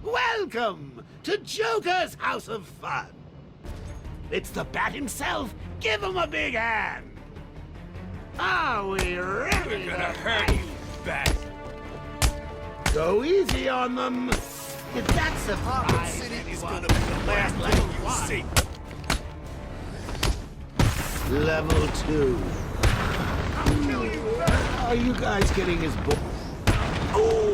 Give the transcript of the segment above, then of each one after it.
Welcome to Joker's House of Fun. It's the Bat himself. Give him a big hand. Are we ready? We're gonna hurt you, Bat. Go easy on them. If that's surprise, City is gonna be the last level you see. Level 2. Are you guys getting his book? Ooh!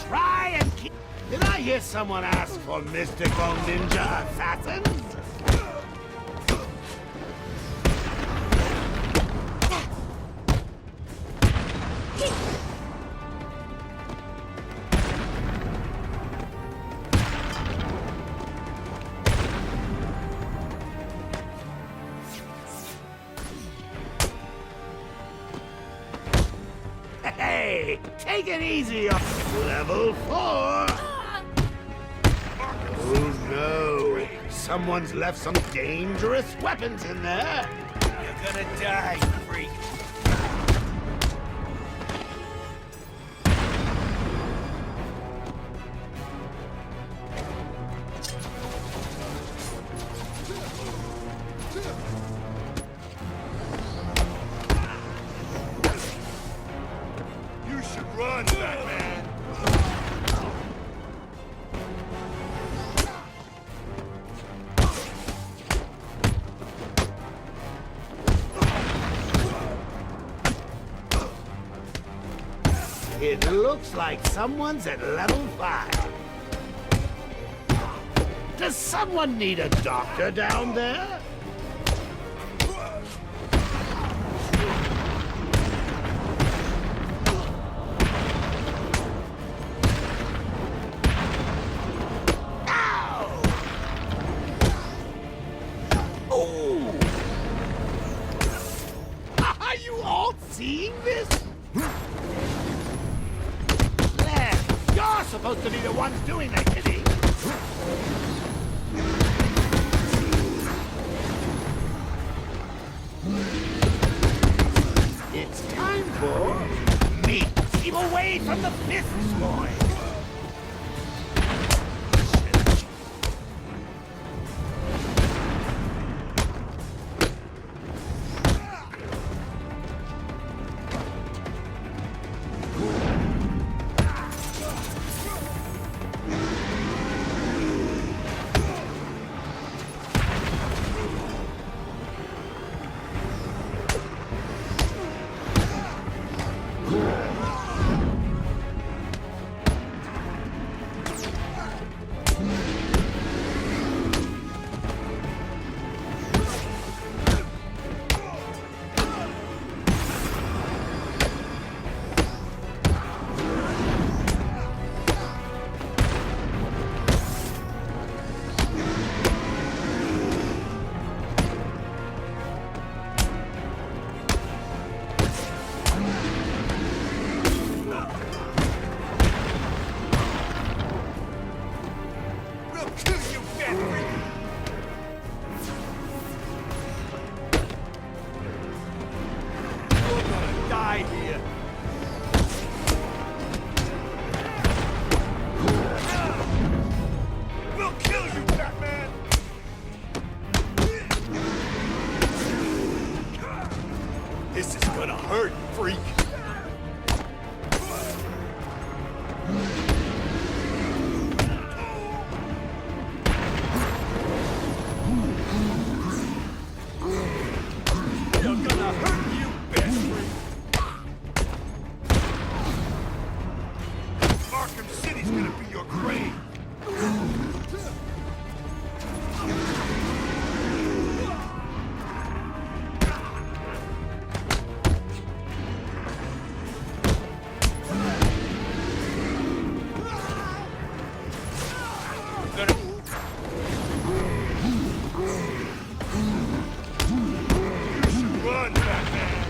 Try and keep... Did I hear someone ask for mystical ninja assassins? Hey, take it easy. Level 4. Oh no, someone's left some dangerous weapons in there. You're gonna die, freak. You should run, Batman. It looks like someone's at level 5. Does someone need a doctor down there? Ow! Ooh! Are you all seeing this? You're supposed to be the ones doing the hitting. It's time for me. Keep away from the fists, boy. We'll kill you, Bat freak. You're gonna die here. We'll kill you, Batman. This is gonna hurt, freak. You're gonna hurt you, Bat freak. Arkham City's gonna be your grave. You should run, Batman.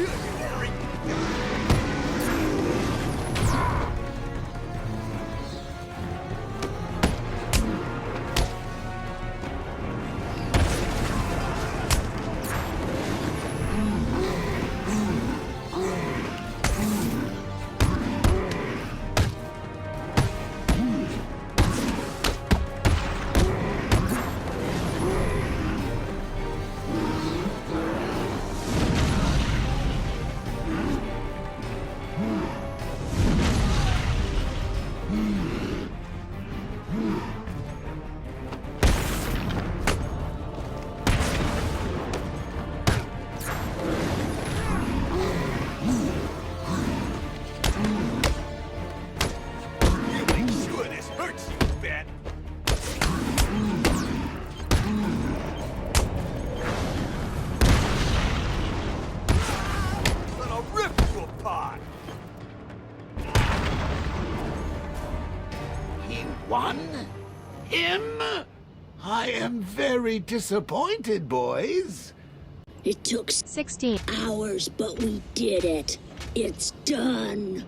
kill you, freak! You make sure this hurts you, bat! Gonna rip you apart! He won? Him? I am very disappointed, boys. It took 16. hours, but we did it. It's done.